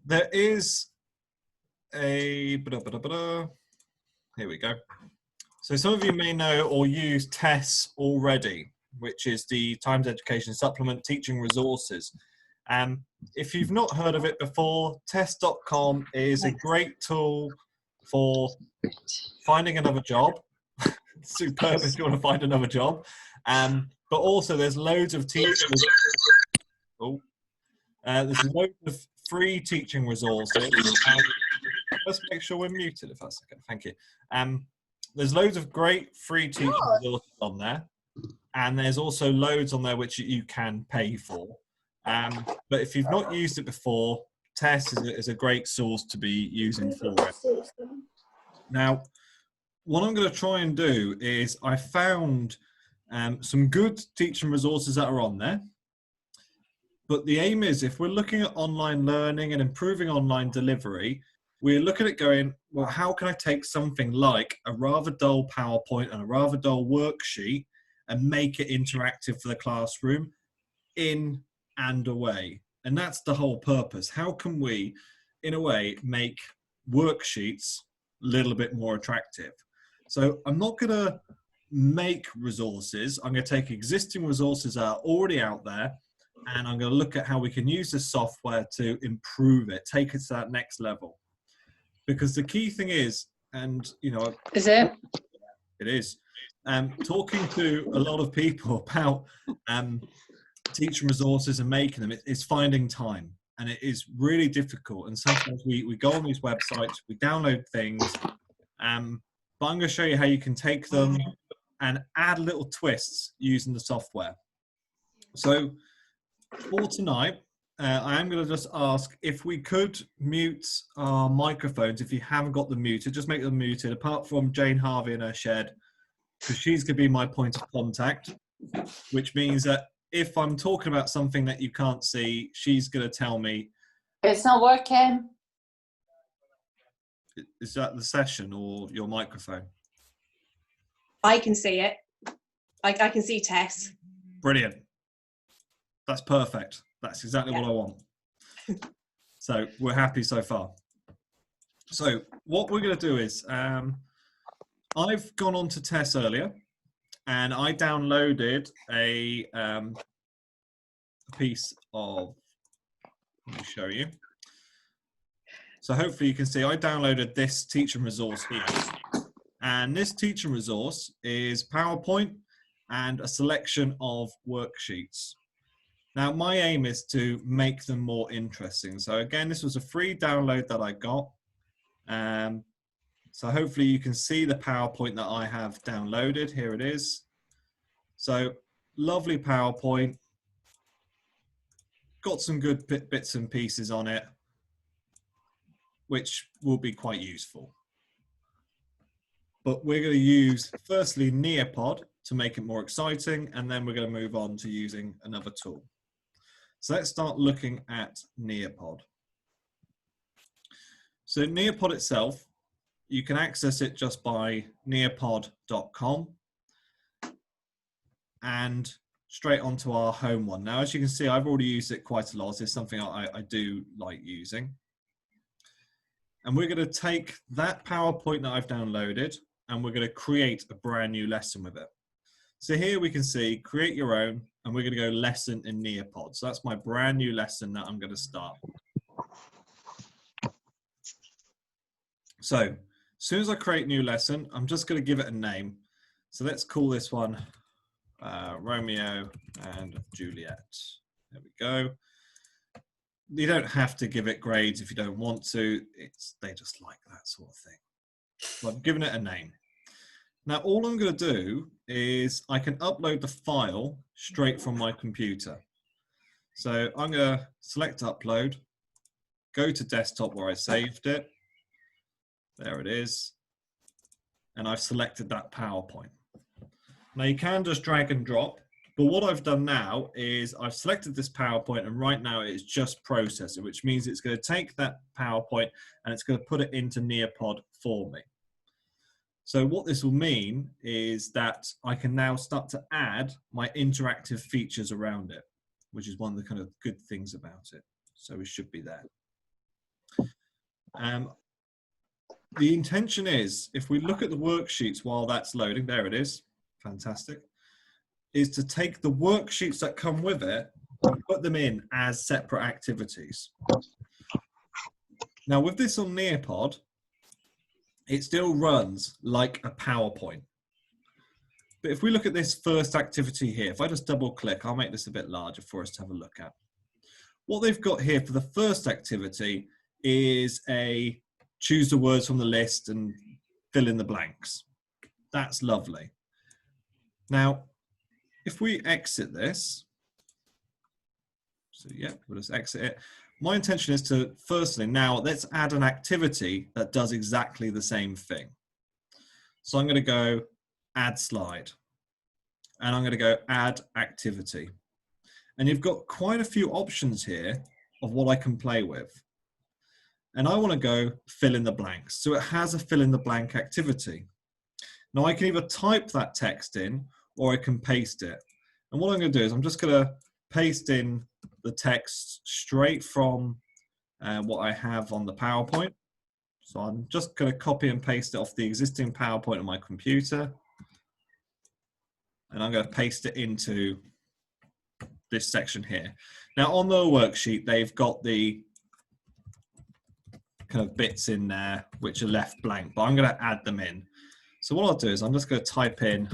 there is a, here we go. So some of you may know or use TESS already, which is the Times Education Supplement Teaching Resources. If you've not heard of it before, tess.com is a great tool for finding another job. Superb if you want to find another job. But also there's loads of teaching. There's loads of free teaching resources. Let's make sure we're muted if that's okay. Thank you. There's loads of great free teaching resources on there. And there's also loads on there which you can pay for. But if you've not used it before, TESS is a great source to be using for it. Now, what I'm going to try and do is I found some good teaching resources that are on there. But the aim is, if we're looking at online learning and improving online delivery, we're looking at going, well, how can I take something like a rather dull PowerPoint and a rather dull worksheet and make it interactive for the classroom in and away? And that's the whole purpose. How can we, in a way, make worksheets a little bit more attractive? So I'm not going to make resources. I'm going to take existing resources that are already out there, and I'm going to look at how we can use the software to improve it, take it to that next level. Because the key thing is, and you know, is it? It is. Talking to a lot of people about teaching resources and making them, it's finding time, and it is really difficult. And sometimes we go on these websites, we download things, but I'm going to show you how you can take them and add little twists using the software. So for tonight, I am going to just ask if we could mute our microphones. If you haven't got them muted, just make them muted, apart from Jane Harvey in her shed, because she's going to be my point of contact, which means that if I'm talking about something that you can't see, she's going to tell me. It's not working. Is that the session or your microphone? I can see it. I can see Tess. Brilliant. That's perfect. That's exactly what I want. So we're happy so far. So what we're going to do is, I've gone on to TESS earlier, and I downloaded a piece of, let me show you. So hopefully you can see I downloaded this teaching resource here. And this teaching resource is PowerPoint and a selection of worksheets. Now, my aim is to make them more interesting. So again, this was a free download that I got. So hopefully you can see the PowerPoint that I have downloaded. Here it is. So lovely PowerPoint. Got some good bits and pieces on it, which will be quite useful. But we're going to use, firstly, Nearpod to make it more exciting, and then we're going to move on to using another tool. So let's start looking at Nearpod. So Nearpod itself, you can access it just by nearpod.com and straight onto our home one. Now, as you can see, I've already used it quite a lot. It's something I do like using. And we're going to take that PowerPoint that I've downloaded, and we're going to create a brand new lesson with it. So here we can see, create your own, and we're going to go lesson in Nearpod. So that's my brand new lesson that I'm going to start. So as soon as I create new lesson, I'm just going to give it a name. So let's call this one Romeo and Juliet. There we go. You don't have to give it grades if you don't want to. They just like that sort of thing. So I've given it a name. Now all I'm going to do is I can upload the file straight from my computer. So I'm going to select upload, go to desktop where I saved it. There it is. And I've selected that PowerPoint. Now you can just drag and drop, but what I've done now is I've selected this PowerPoint, and right now it's just processing, which means it's going to take that PowerPoint and it's going to put it into Nearpod for me. So what this will mean is that I can now start to add my interactive features around it, which is one of the kind of good things about it. So it should be there. The intention is, if we look at the worksheets while that's loading, there it is, fantastic, is to take the worksheets that come with it and put them in as separate activities. Now with this on Nearpod, it still runs like a PowerPoint. But if we look at this first activity here, if I just double click, I'll make this a bit larger for us to have a look at. What they've got here for the first activity is a choose the words from the list and fill in the blanks. That's lovely. Now, if we exit this, so yeah, we'll just exit it. My intention is to, firstly, now let's add an activity that does exactly the same thing. So I'm going to go add slide, and I'm going to go add activity. And you've got quite a few options here of what I can play with. And I want to go fill in the blanks. So it has a fill in the blank activity. Now I can either type that text in or I can paste it. And what I'm going to do is I'm just going to paste in the text straight from what I have on the PowerPoint. So I'm just going to copy and paste it off the existing PowerPoint on my computer. And I'm going to paste it into this section here. Now on the worksheet, they've got the kind of bits in there which are left blank, but I'm going to add them in. So what I'll do is I'm just going to type in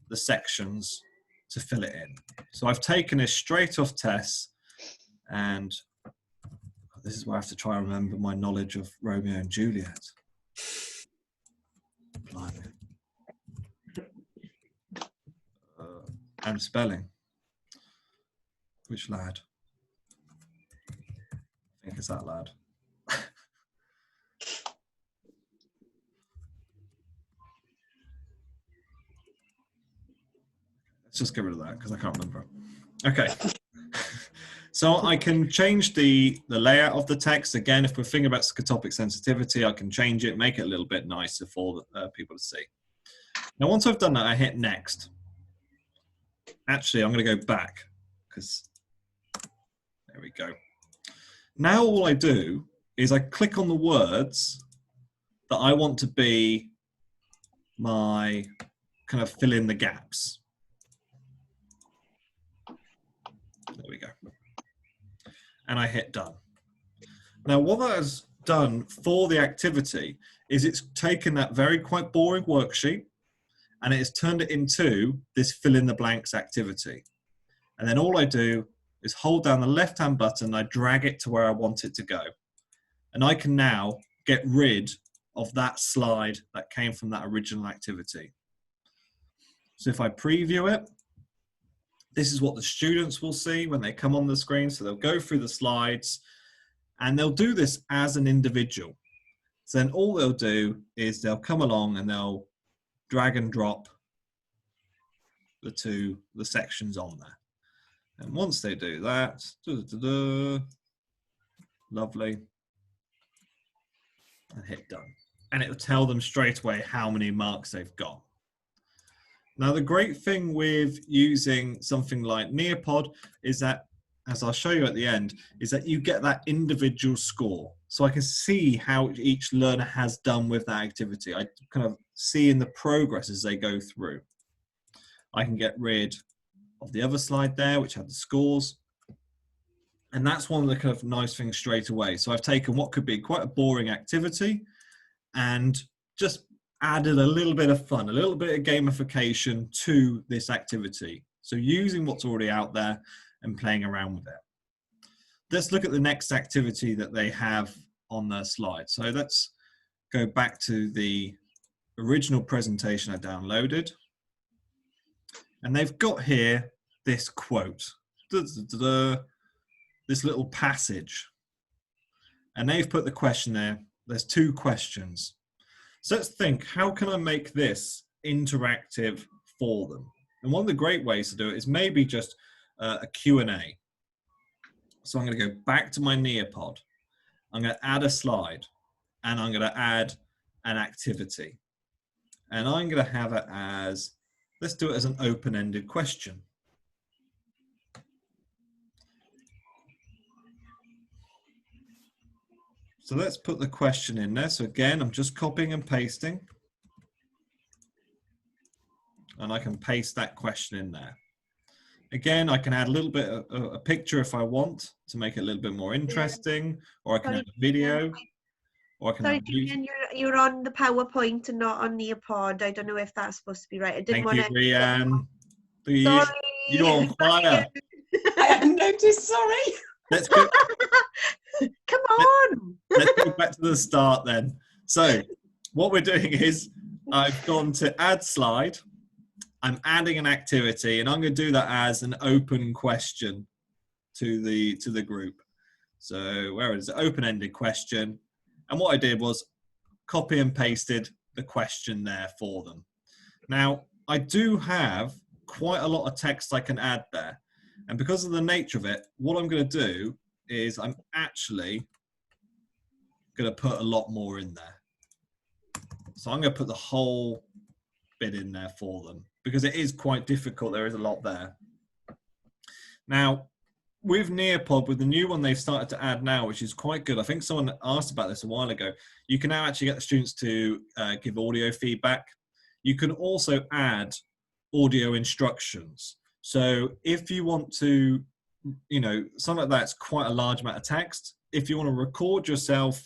the sections to fill it in. So I've taken this straight off Tess, and this is where I have to try and remember my knowledge of Romeo and Juliet. Blimey. And spelling. Which lad? I think it's that lad. Let's just get rid of that because I can't remember. Okay. So I can change the layout of the text. Again, if we're thinking about scotopic sensitivity, I can change it, make it a little bit nicer for people to see. Now, once I've done that, I hit next. Actually, I'm going to go back because there we go. Now all I do is I click on the words that I want to be my kind of fill in the gaps. There we go. And I hit done. Now what that has done for the activity is it's taken that very quite boring worksheet and it has turned it into this fill in the blanks activity. And then all I do is hold down the left-hand button, I drag it to where I want it to go. And I can now get rid of that slide that came from that original activity. So if I preview it, this is what the students will see when they come on the screen. So they'll go through the slides and they'll do this as an individual. So then all they'll do is they'll come along and they'll drag and drop the sections on there. And once they do that, lovely, and hit done. And it will tell them straight away how many marks they've got. Now, the great thing with using something like Nearpod is that, as I'll show you at the end, is that you get that individual score. So I can see how each learner has done with that activity. I kind of see in the progress as they go through. I can get rid of the other slide there, which had the scores. And that's one of the kind of nice things straight away. So I've taken what could be quite a boring activity and just added a little bit of fun, a little bit of gamification to this activity. So using what's already out there and playing around with it. Let's look at the next activity that they have on their slide. So let's go back to the original presentation I downloaded. And they've got here this quote, this little passage. And they've put the question there. There's two questions. So let's think, how can I make this interactive for them? And one of the great ways to do it is maybe just a Q&A. So I'm going to go back to my Nearpod. I'm going to add a slide and I'm going to add an activity. And I'm going to have it as, let's do it as an open-ended question. So let's put the question in there. So again, I'm just copying and pasting. And I can paste that question in there. Again, I can add a little bit of a picture if I want to make it a little bit more interesting, or I can add a video, or I can Sorry, add music. Julian, you're on the PowerPoint and not on Nearpod. I don't know if that's supposed to be right. I didn't Thank you, want to. Rianne. Sorry. You're on fire. I hadn't noticed, sorry. Let's go. Come on. Let's go back to the start then. So what we're doing is I've gone to add slide. I'm adding an activity, and I'm going to do that as an open question to the group. So where is it? Open-ended question. And what I did was copy and pasted the question there for them. Now, I do have quite a lot of text I can add there. And because of the nature of it, what I'm going to do is I'm actually going to put a lot more in there. So I'm going to put the whole bit in there for them because it is quite difficult. There is a lot there. Now, with Nearpod, with the new one they've started to add now, which is quite good. I think someone asked about this a while ago. You can now actually get the students to give audio feedback. You can also add audio instructions. So if you want to, you know, something like that's quite a large amount of text. If you want to record yourself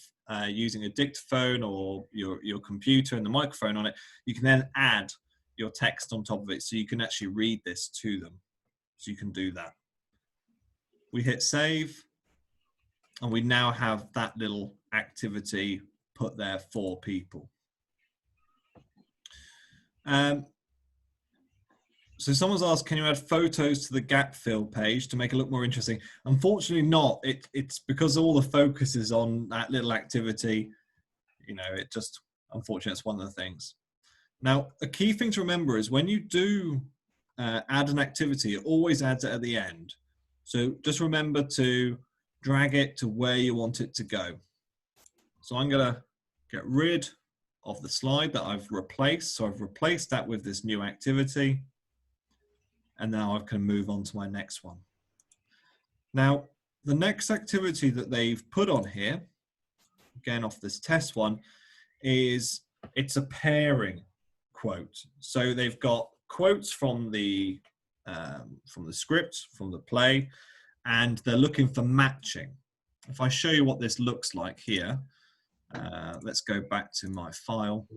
using a dictaphone or your computer and the microphone on it, you can then add your text on top of it. So you can actually read this to them. So you can do that. We hit save, and we now have that little activity put there for people. So someone's asked, can you add photos to the gap fill page to make it look more interesting? Unfortunately not. It's because all the focus is on that little activity. You know, it just, unfortunately, it's one of the things. Now, a key thing to remember is when you do add an activity, it always adds it at the end. So just remember to drag it to where you want it to go. So I'm going to get rid of the slide that I've replaced. So I've replaced that with this new activity. And now I can move on to my next one. Now, the next activity that they've put on here, again off this test one, is it's a pairing quote. So they've got quotes from the script, from the play, and they're looking for matching. If I show you what this looks like here, let's go back to my file.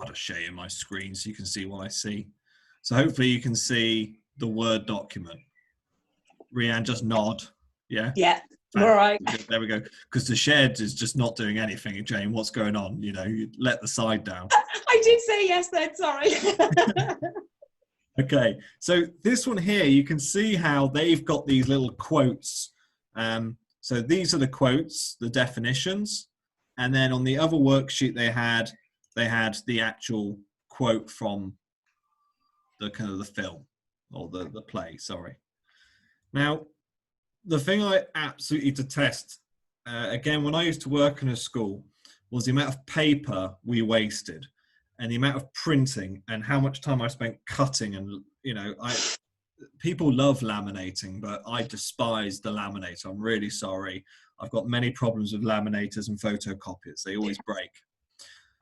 I'll just show you my screen so you can see what I see. So hopefully you can see the Word document. Rianne, just nod. Yeah? Yeah, all right. There we go. Because the shared is just not doing anything. Jane, what's going on? You know, you let the side down. I did say yes then, sorry. Okay, so this one here, you can see how they've got these little quotes. So these are the quotes, the definitions. And then on the other worksheet they had the actual quote from the kind of the film or the play, sorry. Now, the thing I absolutely detest, again, when I used to work in a school, was the amount of paper we wasted and the amount of printing and how much time I spent cutting. And, you know, people love laminating, but I despise the laminator. I'm really sorry. I've got many problems with laminators and photocopiers. They always break.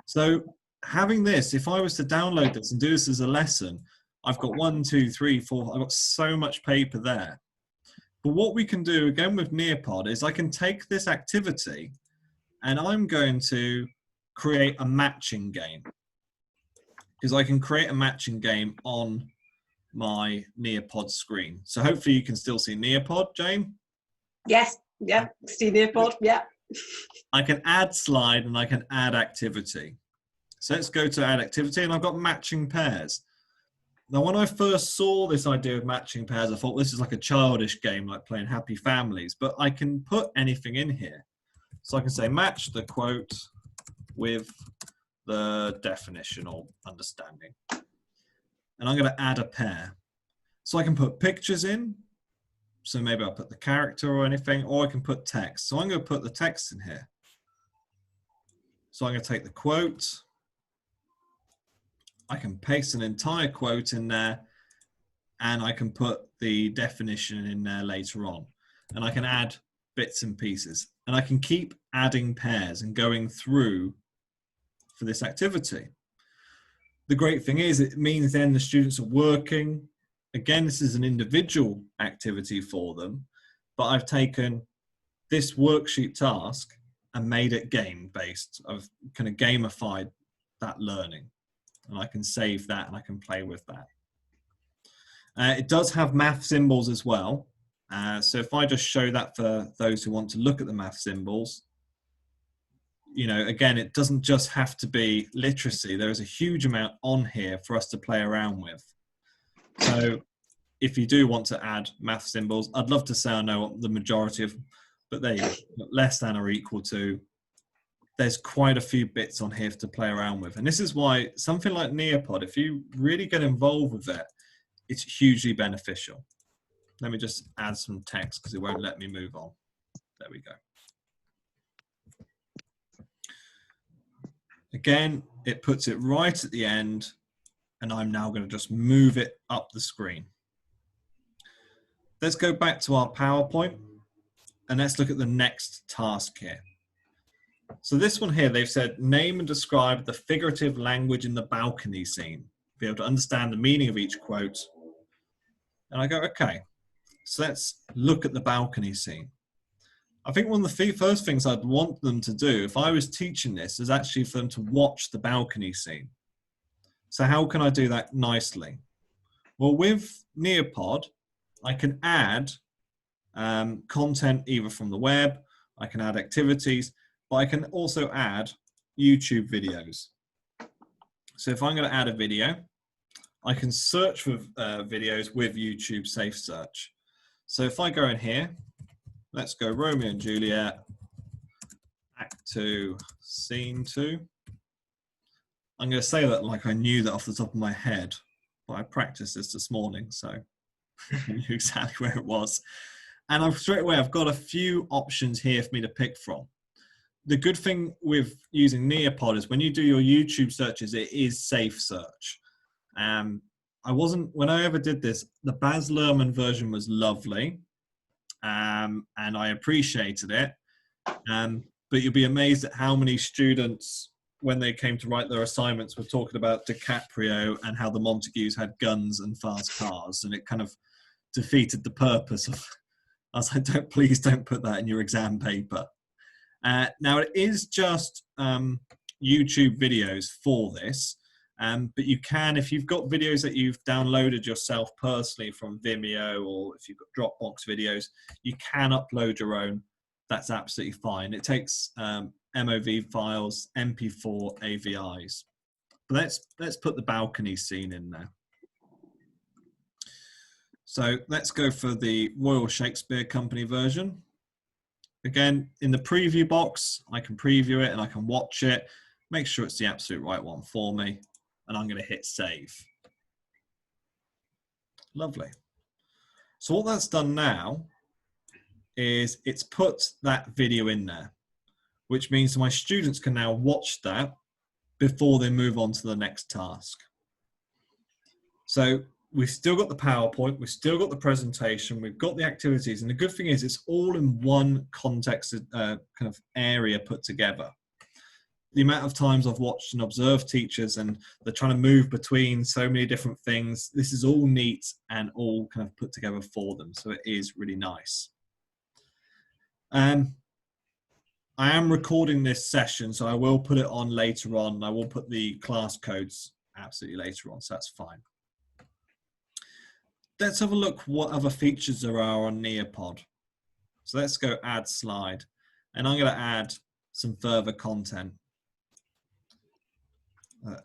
So having this, if I was to download this and do this as a lesson, I've got 1, 2, 3, 4, I've got so much paper there. But what we can do again with Nearpod is I can take this activity and I'm going to create a matching game. Because I can create a matching game on my Nearpod screen. So hopefully you can still see Nearpod, Jane? Yes, yeah, see Nearpod, yeah. I can add slide and I can add activity. So let's go to add activity, and I've got matching pairs. Now, when I first saw this idea of matching pairs, I thought this is like a childish game, like playing Happy Families, but I can put anything in here. So I can say match the quote with the definition or understanding. And I'm going to add a pair. So I can put pictures in. So maybe I'll put the character or anything, or I can put text. So I'm going to put the text in here. So I'm going to take the quote. I can paste an entire quote in there, and I can put the definition in there later on. And I can add bits and pieces, and I can keep adding pairs and going through for this activity. The great thing is it means then the students are working. Again, this is an individual activity for them, but I've taken this worksheet task and made it game-based. I've kind of gamified that learning, and I can save that and I can play with that. It does have math symbols as well. So if I just show that for those who want to look at the math symbols, you know, again, it doesn't just have to be literacy. There is a huge amount on here for us to play around with. So if you do want to add math symbols, I'd love to say I know what the majority of, but there you go, less than or equal to. There's quite a few bits on here to play around with. And this is why something like Nearpod, if you really get involved with it, it's hugely beneficial. Let me just add some text because it won't let me move on. There we go. Again, it puts it right at the end, and I'm now going to just move it up the screen. Let's go back to our PowerPoint, and let's look at the next task here. So this one here, they've said, name and describe the figurative language in the balcony scene. Be able to understand the meaning of each quote. And I go, okay, so let's look at the balcony scene. I think one of the first things I'd want them to do if I was teaching this is actually for them to watch the balcony scene. So how can I do that nicely? Well, with Nearpod, I can add content either from the web, I can add activities, but I can also add YouTube videos. So if I'm going to add a video, I can search for videos with YouTube Safe Search. So if I go in here, let's go Romeo and Juliet, Act 2, Scene 2. I'm going to say that like I knew that off the top of my head, but I practiced this morning, so I knew exactly where it was. And straight away, I've got a few options here for me to pick from. The good thing with using Nearpod is when you do your YouTube searches, it is safe search. When I ever did this, the Baz Luhrmann version was lovely, and I appreciated it. But you'll be amazed at how many students, when they came to write their assignments, were talking about DiCaprio and how the Montagues had guns and fast cars, and it kind of defeated the purpose of. I was like, please don't put that in your exam paper. Now it is just YouTube videos for this. But you can, if you've got videos that you've downloaded yourself personally from Vimeo, or if you've got Dropbox videos, you can upload your own. That's absolutely fine. It takes MOV files, MP4, AVIs. But let's put the balcony scene in there. So let's go for the Royal Shakespeare Company version. Again, in the preview box, I can preview it and I can watch it, make sure it's the absolute right one for me. And I'm going to hit save. Lovely. So what that's done now is it's put that video in there, which means my students can now watch that before they move on to the next task. So we've still got the PowerPoint, we've still got the presentation, we've got the activities, and the good thing is it's all in one context kind of area put together. The amount of times I've watched and observed teachers and they're trying to move between so many different things, this is all neat and all kind of put together for them. So it is really nice. I am recording this session, so I will put it on later on. I will put the class codes absolutely later on, so that's fine. Let's have a look what other features there are on Nearpod. So let's go add slide, and I'm going to add some further content.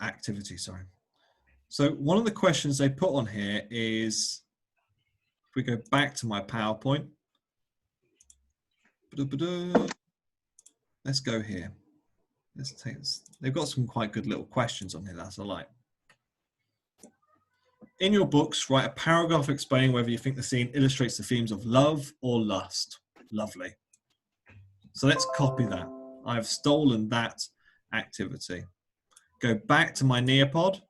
Activity, sorry. So one of the questions they put on here is, if we go back to my PowerPoint, let's go here. Let's take this. They've got some quite good little questions on here that I like. In your books, write a paragraph explaining whether you think the scene illustrates the themes of love or lust. Lovely. So let's copy that. I've stolen that activity. Go back to my Nearpod,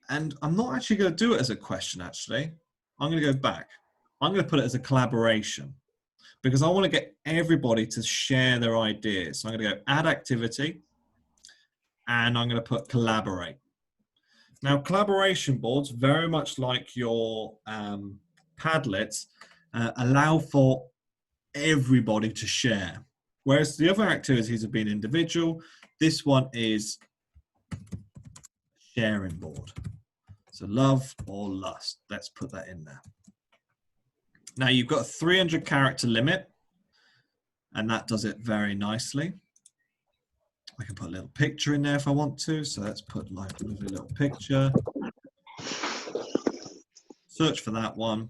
and I'm not actually going to do it as a question, actually. I'm going to go back. I'm going to put it as a collaboration. because I want to get everybody to share their ideas. So I'm going to go add activity, and I'm going to put collaborate. Now, collaboration boards, very much like your Padlets, allow for everybody to share. Whereas the other activities have been individual, this one is sharing board. So love or lust, let's put that in there. Now you've got a 300 character limit, and that does it very nicely. I can put a little picture in there if I want to. So let's put like a lovely little picture. Search for that one.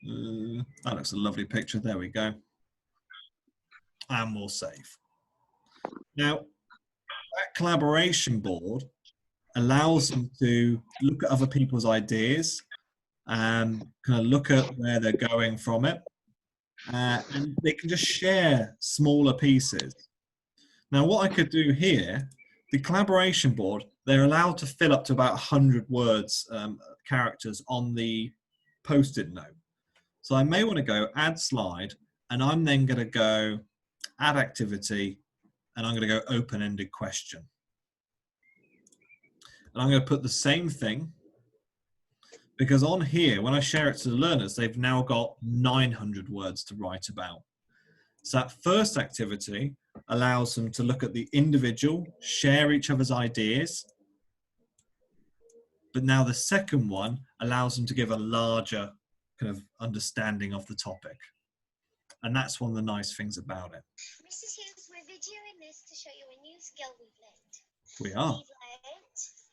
That looks a lovely picture. There we go. And we'll save. Now, that collaboration board allows them to look at other people's ideas and kind of look at where they're going from it. And they can just share smaller pieces. Now, what I could do here, the collaboration board, they're allowed to fill up to about 100 words, characters on the Post-it note. So I may want to go add slide, and I'm then going to go add activity, and I'm going to go open-ended question. And I'm going to put the same thing, because on here, when I share it to the learners, they've now got 900 words to write about. So that first activity allows them to look at the individual, share each other's ideas. But now the second one allows them to give a larger kind of understanding of the topic. And that's one of the nice things about it. Mrs. Hughes, we're videoing this to show you a new skill We we've learned. are.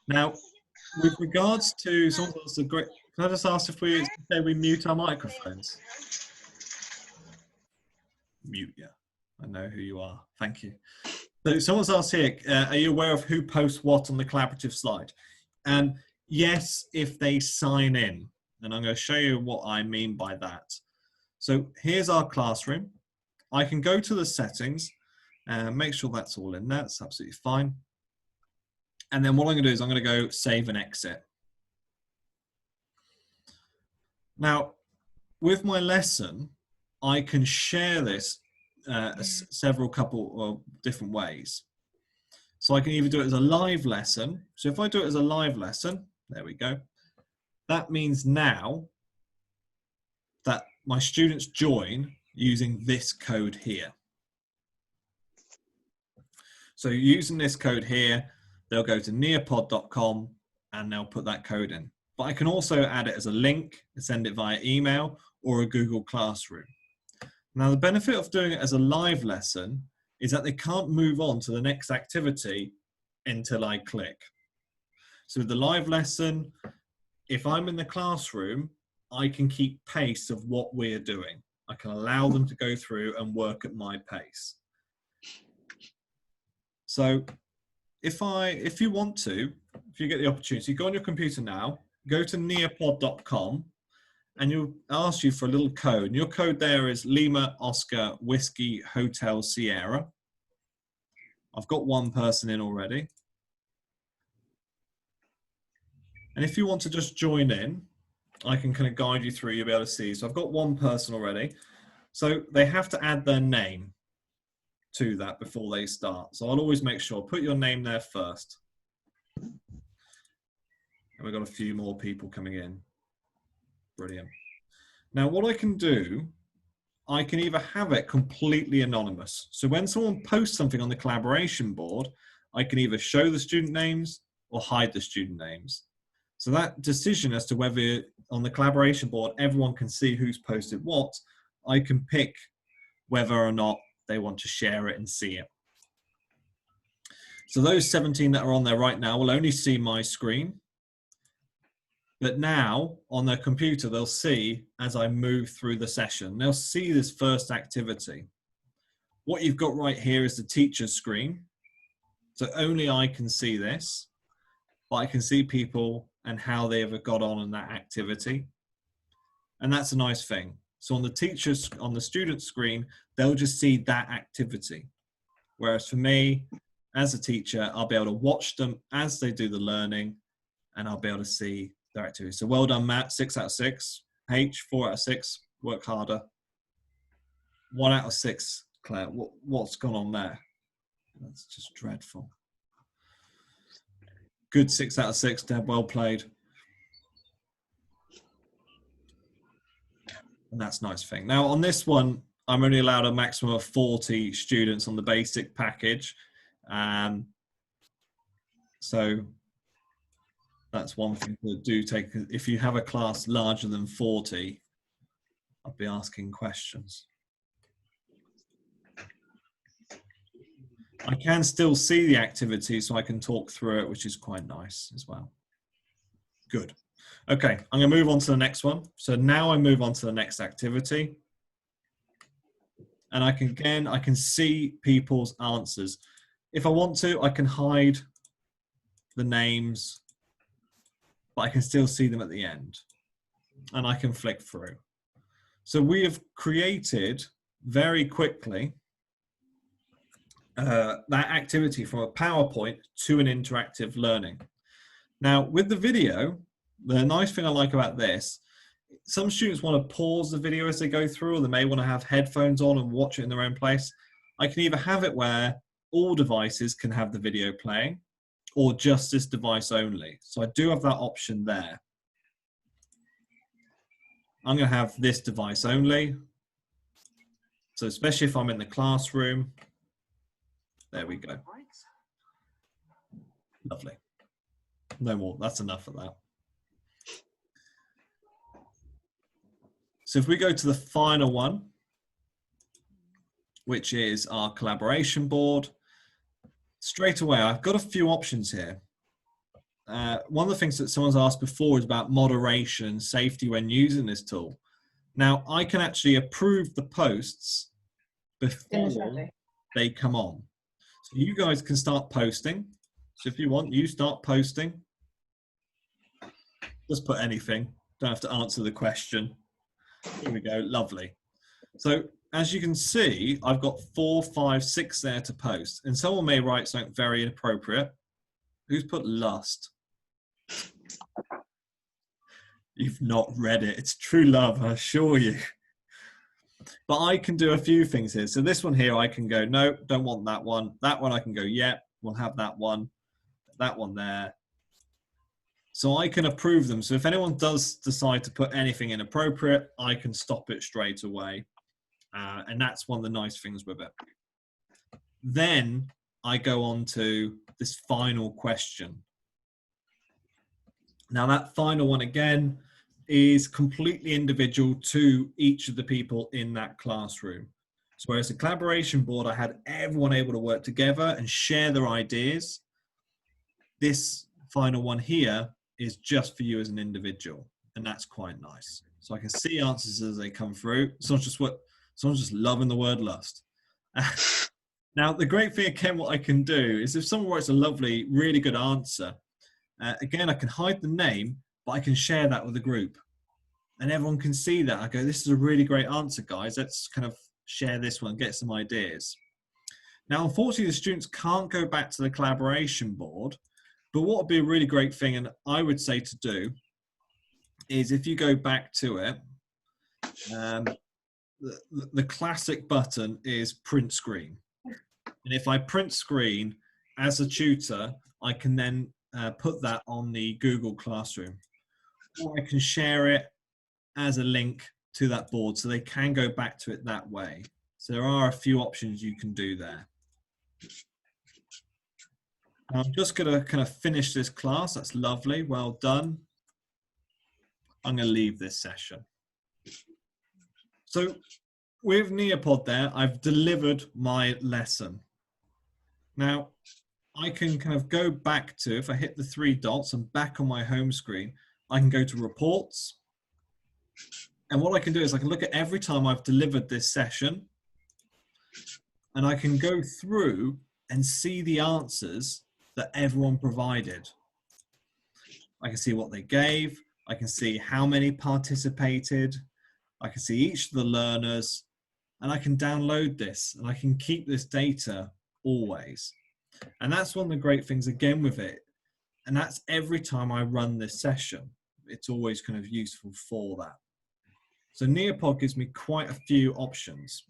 Now, with regards to someone else, can I just ask if we say we mute our microphones? Mute, yeah. I know who you are. Thank you. So someone's asked here, are you aware of who posts what on the collaborative slide? And yes, if they sign in. And I'm going to show you what I mean by that. So here's our classroom. I can go to the settings and make sure that's all in there. That's absolutely fine. And then what I'm going to do is I'm going to go save and exit. Now, with my lesson, I can share this several couple of different ways. So I can either do it as a live lesson. So if I do it as a live lesson, there we go. That means now that my students join using this code here. So using this code here, they'll go to nearpod.com and they'll put that code in. But I can also add it as a link and send it via email or a Google Classroom. Now, the benefit of doing it as a live lesson is that they can't move on to the next activity until I click. So with the live lesson, if I'm in the classroom, I can keep pace of what we're doing. I can allow them to go through and work at my pace. So if you want to, if you get the opportunity, go on your computer now, go to nearpod.com, and you'll ask you for a little code. And your code there is Lima, Oscar, Whiskey, Hotel, Sierra. I've got one person in already. And if you want to just join in, I can kind of guide you through, you'll be able to see. So I've got one person already. So they have to add their name to that before they start. So I'll always make sure, put your name there first. And we've got a few more people coming in. Brilliant. Now what I can do, I can either have it completely anonymous. So when someone posts something on the collaboration board, I can either show the student names or hide the student names. So that decision as to whether on the collaboration board, everyone can see who's posted what, I can pick whether or not they want to share it and see it. So those 17 that are on there right now will only see my screen. But now on their computer, they'll see as I move through the session, they'll see this first activity. What you've got right here is the teacher's screen. So only I can see this, but I can see people and how they have got on in that activity. And that's a nice thing. So on the student screen, they'll just see that activity. Whereas for me, as a teacher, I'll be able to watch them as they do the learning, and I'll be able to see their activity. So well done, Matt, 6 out of 6. H, 4 out of 6, work harder. 1 out of 6, Claire. What's gone on there? That's just dreadful. Good 6 out of 6, Deb. Well played. And that's a nice thing. Now, on this one, I'm only allowed a maximum of 40 students on the basic package. So that's one thing to do. If you have a class larger than 40, I'll be asking questions. I can still see the activity, so I can talk through it, which is quite nice as well. Good. Okay, I'm going to move on to the next one. So now I move on to the next activity. And I can see people's answers. If I want to, I can hide the names, but I can still see them at the end. And I can flick through. So we have created very quickly that activity from a PowerPoint to an interactive learning. Now, with the video, the nice thing I like about this, some students want to pause the video as they go through, or they may want to have headphones on and watch it in their own place. I can either have it where all devices can have the video playing, or just this device only. So I do have that option there. I'm going to have this device only. So especially if I'm in the classroom. There we go. Lovely. No more. That's enough of that. So if we go to the final one, which is our collaboration board, straight away, I've got a few options here. One of the things that someone's asked before is about moderation and safety when using this tool. Now, I can actually approve the posts before they come on. So you guys can start posting. So if you want, you start posting. Just put anything. Don't have to answer the question. Here we go. Lovely. So as you can see, I've got 4, 5, 6 there to post. And someone may write something very inappropriate. Who's put lust? You've not read it. It's true love, I assure you. But I can do a few things here. So this one here, I can go, no, don't want that one. That one I can go, yeah, we'll have that one there. So I can approve them. So if anyone does decide to put anything inappropriate, I can stop it straight away. And that's one of the nice things with it. Then I go on to this final question. Now that final one again is completely individual to each of the people in that classroom. So whereas the collaboration board, I had everyone able to work together and share their ideas. This final one here is just for you as an individual, and that's quite nice. So I can see answers as they come through. Someone's just loving the word lust. Now, the great thing, again, what I can do is if someone writes a lovely, really good answer, again, I can hide the name, but I can share that with the group. And everyone can see that. I go, this is a really great answer, guys. Let's kind of share this one, get some ideas. Now, unfortunately, the students can't go back to the collaboration board, but what would be a really great thing, and I would say to do, is if you go back to it, the classic button is print screen. And if I print screen as a tutor, I can then put that on the Google Classroom. Or I can share it as a link to that board so they can go back to it that way. So there are a few options you can do there. I'm just going to kind of finish this class. That's lovely. Well done. I'm going to leave this session. So with Nearpod there, I've delivered my lesson. Now, I can kind of go back to, if I hit the 3 dots and back on my home screen, I can go to reports. And what I can do is I can look at every time I've delivered this session, and I can go through and see the answers that everyone provided. I can see what they gave. I can see how many participated. I can see each of the learners, and I can download this, and I can keep this data always. And that's one of the great things again with it. And that's every time I run this session. It's always kind of useful for that. So Nearpod gives me quite a few options.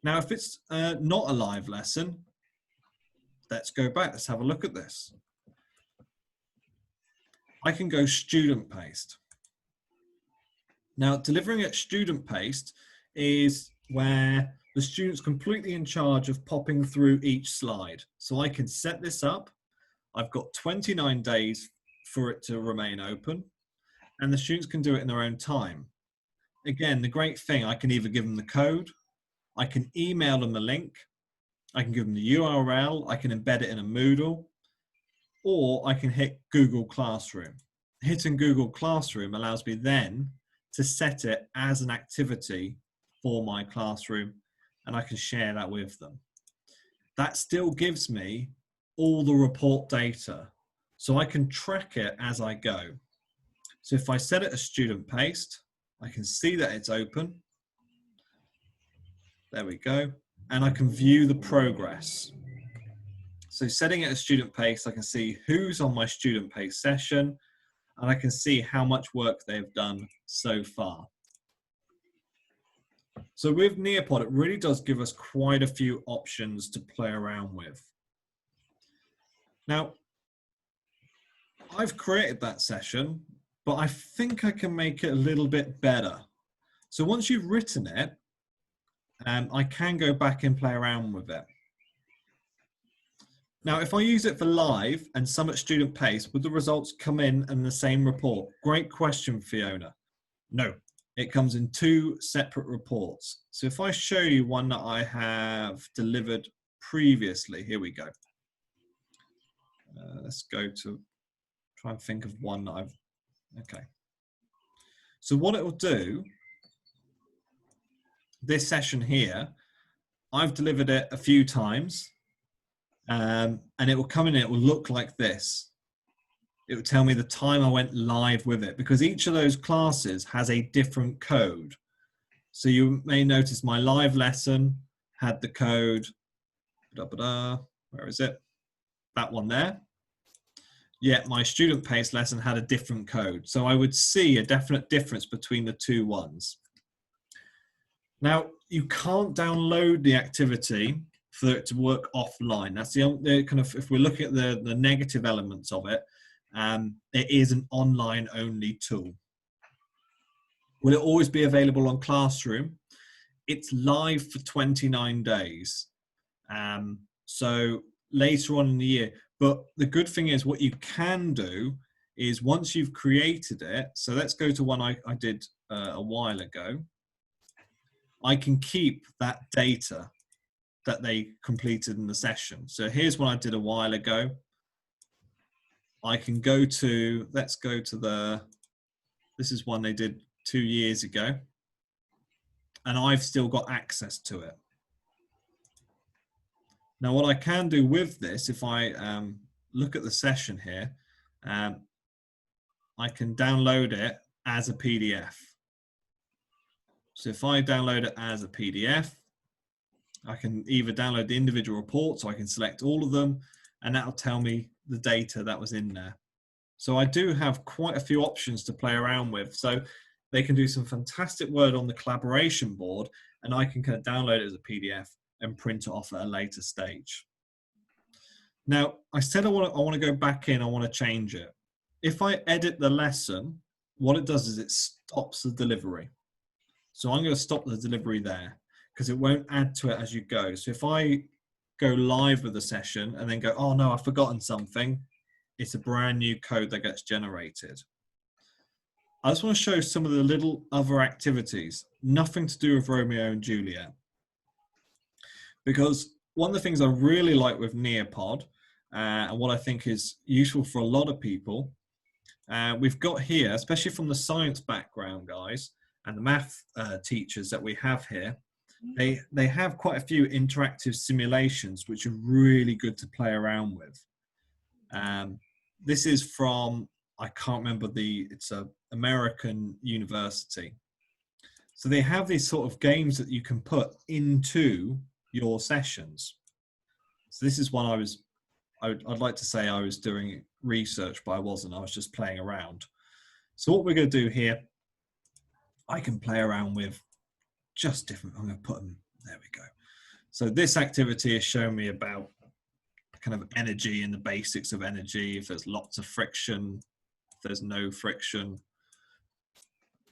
Now, if it's not a live lesson, let's go back. Let's have a look at this. I can go student paced. Now, delivering at student paced is where the student's completely in charge of popping through each slide. So I can set this up. I've got 29 days for it to remain open, and the students can do it in their own time. Again, the great thing, I can either give them the code, I can email them the link, I can give them the URL, I can embed it in a Moodle, or I can hit Google Classroom. Hitting Google Classroom allows me then to set it as an activity for my classroom, and I can share that with them. That still gives me all the report data, so I can track it as I go. So if I set it as student paced, I can see that it's open. There we go. And I can view the progress. So setting it as student paced, I can see who's on my student paced session, and I can see how much work they've done so far. So with Nearpod, it really does give us quite a few options to play around with. Now, I've created that session, but I think I can make it a little bit better. So once you've written it, I can go back and play around with it. Now, if I use it for live and some at student pace, would the results come in the same report? Great question, Fiona. No. It comes in two separate reports. So if I show you one that I have delivered previously, here we go. Let's go to try and think of one that I've, okay. So what it will do, this session here, I've delivered it a few times, and it will come in, it will look like this. It will tell me the time I went live with it, because each of those classes has a different code. So you may notice my live lesson had the code, where is it? That one there. Yet my student paced lesson had a different code. So I would see a definite difference between the two ones. Now, you can't download the activity for it to work offline. That's the kind of, if we're looking at the negative elements of it, it is an online only tool. Will it always be available on Classroom? It's live for 29 days. So later on in the year, but the good thing is what you can do is once you've created it, so let's go to one I did a while ago. I can keep that data that they completed in the session. So here's one I did a while ago. I can go to, let's go to this is one they did 2 years ago, and I've still got access to it. Now what I can do with this, if I look at the session here, I can download it as a PDF. So if I download it as a PDF, I can either download the individual reports, so I can select all of them, and that'll tell me the data that was in there. So I do have quite a few options to play around with. So they can do some fantastic work on the collaboration board, and I can kind of download it as a PDF and print it off at a later stage. Now, I said I want to go back in, I want to change it. If I edit the lesson, what it does is it stops the delivery. So I'm going to stop the delivery there because it won't add to it as you go. So if I go live with the session and then go, oh no, I've forgotten something, it's a brand new code that gets generated. I just want to show some of the little other activities, nothing to do with Romeo and Juliet. Because one of the things I really like with Nearpod, and what I think is useful for a lot of people, we've got here, especially from the science background guys and the math teachers that we have here, they have quite a few interactive simulations which are really good to play around with. This is from, I can't remember it's a American university. So they have these sort of games that you can put into your sessions. So this is one I'd like to say I was doing research, but I wasn't. I was just playing around. So what we're going to do here, I can play around with just different. I'm going to put them, there we go. So this activity is showing me about kind of energy and the basics of energy, if there's lots of friction, if there's no friction,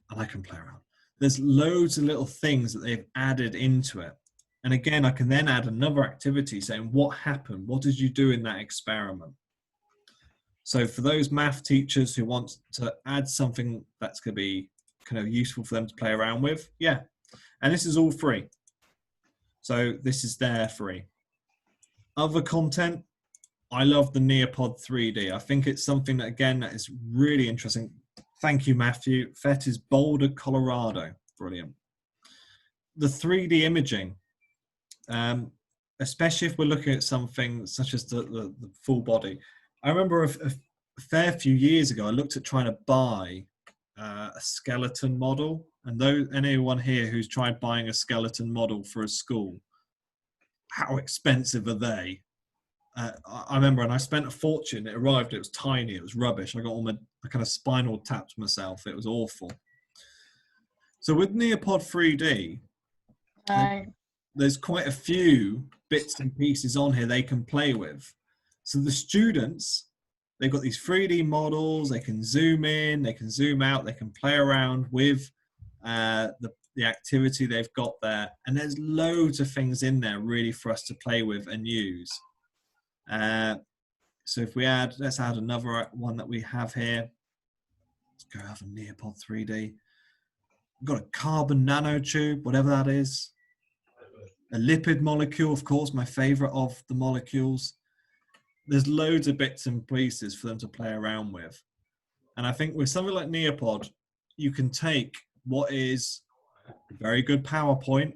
and I can play around. There's loads of little things that they've added into it. And again, I can then add another activity saying, what happened? What did you do in that experiment? So for those math teachers who want to add something that's going to be kind of useful for them to play around with, yeah. And this is all free. So this is there free. Other content, I love the Nearpod 3D. I think it's something that, again, that is really interesting. Thank you, Matthew. FET is Boulder, Colorado. Brilliant. The 3D imaging, especially if we're looking at something such as the full body. I remember a fair few years ago, I looked at trying to buy a skeleton model. And though anyone here who's tried buying a skeleton model for a school, how expensive are they? I remember, and I spent a fortune. It arrived, it was tiny, it was rubbish. I got all I kind of spinal tapped myself. It was awful. So with Nearpod 3D, there's quite a few bits and pieces on here they can play with. So the students, they've got these 3D models, they can zoom in, they can zoom out, they can play around with the activity they've got there. And there's loads of things in there really for us to play with and use. So if we add, let's add another one that we have here. Let's go have a Nearpod 3D. We've got a carbon nanotube, whatever that is. A lipid molecule, of course, my favorite of the molecules. There's loads of bits and pieces for them to play around with. And I think with something like Nearpod, you can take what is a very good PowerPoint.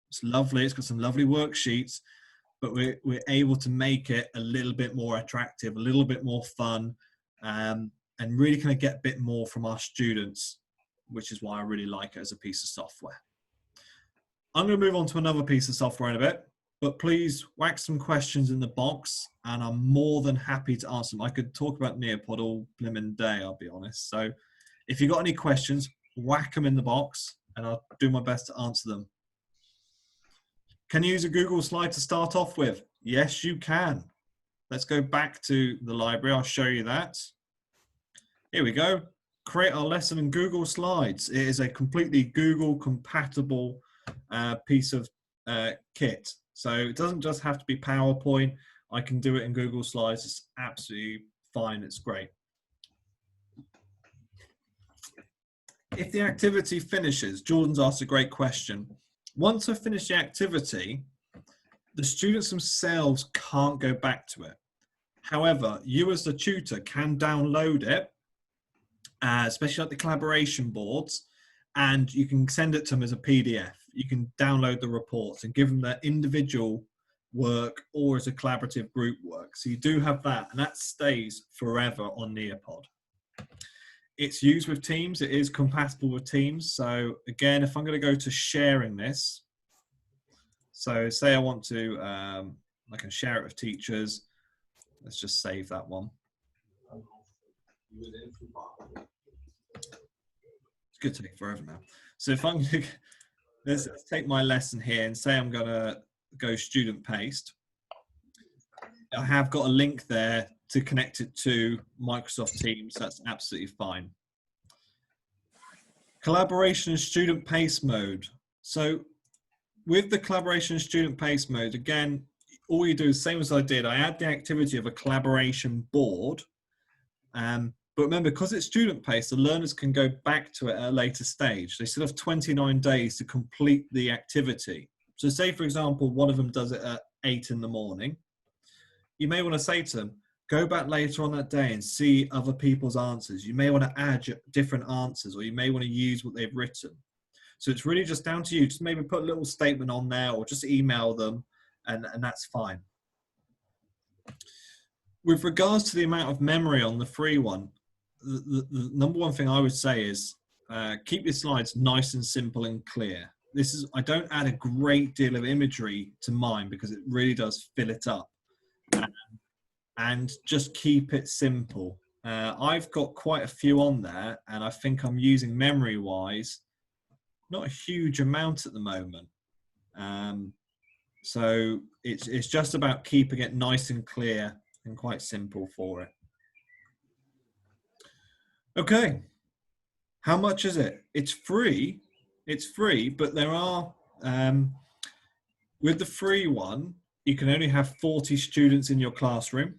It's lovely, it's got some lovely worksheets, but we're able to make it a little bit more attractive, a little bit more fun, and really kind of get a bit more from our students, which is why I really like it as a piece of software. I'm going to move on to another piece of software in a bit, but please whack some questions in the box, and I'm more than happy to answer them. I could talk about Nearpod all blimmin' day, I'll be honest. So if you've got any questions, whack them in the box, and I'll do my best to answer them. Can you use a Google slide to start off with? Yes, you can. Let's go back to the library. I'll show you that. Here we go. Create our lesson in Google Slides. It is a completely Google compatible piece of kit. So it doesn't just have to be PowerPoint. I can do it in Google Slides. It's absolutely fine. It's great. If the activity finishes, Jordan's asked a great question. Once I finish the activity, the students themselves can't go back to it. However, you as the tutor can download it, especially like the collaboration boards, and you can send it to them as a PDF. You can download the reports and give them their individual work or as a collaborative group work. So you do have that, and that stays forever on Nearpod. It's used with Teams. It is compatible with Teams. So again, if I'm going to go to sharing this, so say I want to, I can share it with teachers. Let's just save that one. It's going to take forever now. So if I'm going to, let's take my lesson here and say I'm going to go student paste. I have got a link there to connect it to Microsoft Teams. That's absolutely fine. Collaboration and student pace mode. So with the collaboration and student pace mode, again, all you do is the same as I did. I add the activity of a collaboration board. But remember, because it's student pace, the learners can go back to it at a later stage. They still have 29 days to complete the activity. So say, for example, one of them does it at 8 in the morning. You may want to say to them, go back later on that day and see other people's answers. You may want to add different answers, or you may want to use what they've written. So it's really just down to you. Just maybe put a little statement on there, or just email them, and that's fine. With regards to the amount of memory on the free one, the number one thing I would say is keep your slides nice and simple and clear. I don't add a great deal of imagery to mine because it really does fill it up. And just keep it simple. I've got quite a few on there, and I think I'm using memory-wise not a huge amount at the moment. So it's just about keeping it nice and clear and quite simple for it. Okay, how much is it? It's free. It's free, but there are, with the free one, you can only have 40 students in your classroom,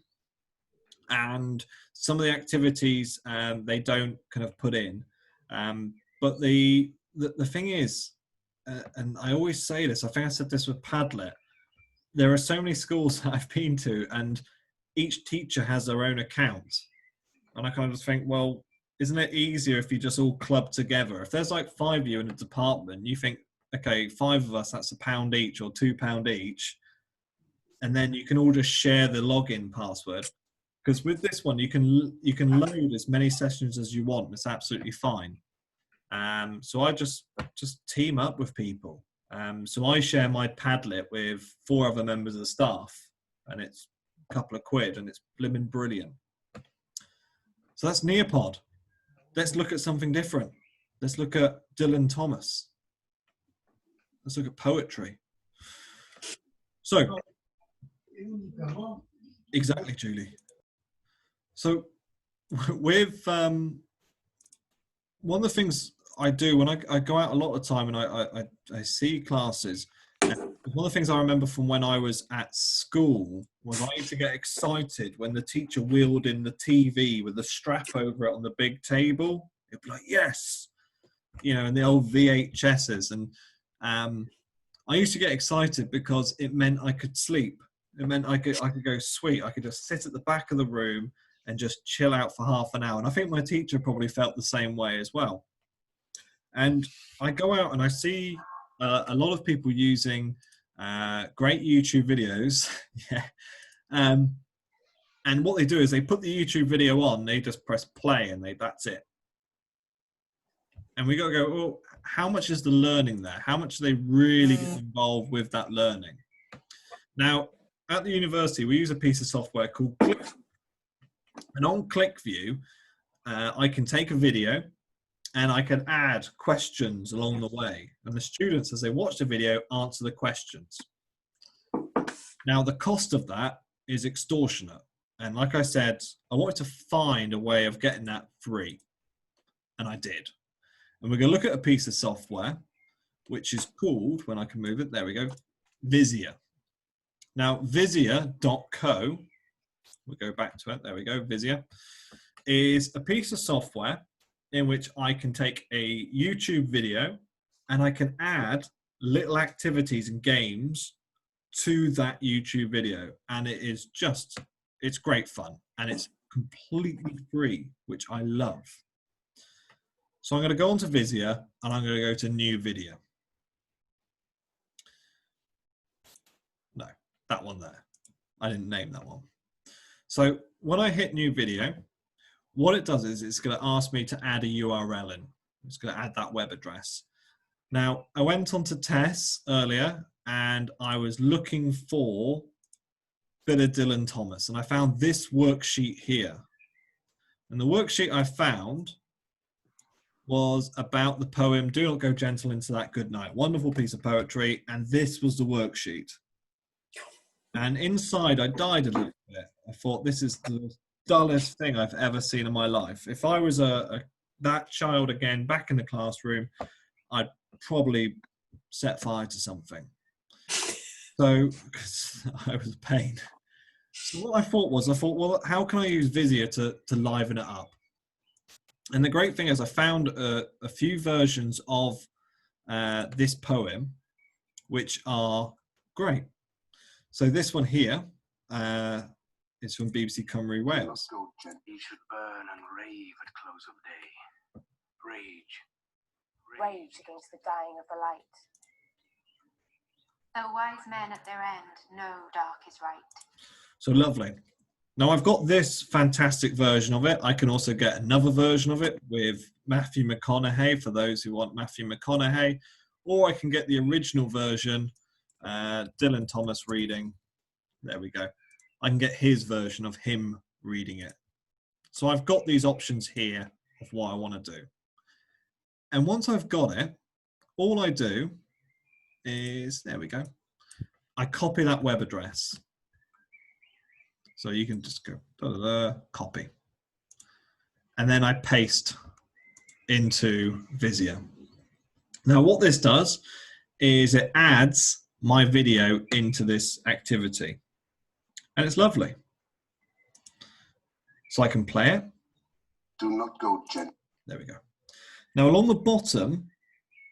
and some of the activities they don't kind of put in. But the thing is, and I always say this, I think I said this with Padlet, there are so many schools that I've been to, and each teacher has their own account. And I kind of just think, well, isn't it easier if you just all club together? If there's like 5 of you in a department, you think, okay, 5 of us, that's £1 each or £2 each. And then you can all just share the login password. Because with this one, you can load as many sessions as you want. It's absolutely fine. So I just team up with people. So I share my Padlet with 4 other members of the staff, and it's a couple of quid, and it's blimmin' brilliant. So that's Nearpod. Let's look at something different. Let's look at Dylan Thomas. Let's look at poetry. So, exactly, Julie. So with one of the things I do when I go out a lot of the time and I see classes, and one of the things I remember from when I was at school was I used to get excited when the teacher wheeled in the TV with the strap over it on the big table. It'd be like, yes, you know, and the old VHSs. And I used to get excited because it meant I could sleep. It meant I could go, sweet, I could just sit at the back of the room and just chill out for half an hour. And I think my teacher probably felt the same way as well. And I go out and I see a lot of people using great YouTube videos. Yeah. And what they do is they put the YouTube video on, they just press play, and that's it. And we got to go, well, how much is the learning there? How much do they really get involved with that learning? Now, at the university, we use a piece of software called ClickView. And on ClickView, I can take a video and I can add questions along the way. And the students, as they watch the video, answer the questions. Now, the cost of that is extortionate. And like I said, I wanted to find a way of getting that free. And I did. And we're going to look at a piece of software, which is called, when I can move it, there we go, Vizia. Now, Vizia.co, we'll go back to it, there we go, Vizia, is a piece of software in which I can take a YouTube video and I can add little activities and games to that YouTube video. And it is just, it's great fun. And it's completely free, which I love. So I'm going to go onto Vizia and I'm going to go to new video. No, that one there. I didn't name that one. So when I hit new video, what it does is it's going to ask me to add a URL in. It's going to add that web address. Now, I went onto Tess earlier and I was looking for a bit of Dylan Thomas, and I found this worksheet here. And the worksheet I found was about the poem "Do Not Go Gentle Into That Good Night." Wonderful piece of poetry, and this was the worksheet. And inside, I died a little bit. I thought, this is the dullest thing I've ever seen in my life. If I was that child again back in the classroom, I'd probably set fire to something. So, because I was a pain. So what I thought, well, how can I use Vizia to liven it up? And the great thing is I found a few versions of this poem, which are great. So this one here is from BBC Cymru Wales. He should burn and rave at close of day. Rage against the dying of the light. Though wise men at their end know dark is right. So lovely. Now I've got this fantastic version of it. I can also get another version of it with Matthew McConaughey for those who want Matthew McConaughey, or I can get the original version, Dylan Thomas reading. There we go. I can get his version of him reading it. So I've got these options here of what I want to do. And once I've got it, all I do is, there we go. I copy that web address. So you can just go copy. And then I paste into Vizia. Now what this does is it adds my video into this activity. And it's lovely. So I can play it. Do not go gentle. There we go. Now along the bottom,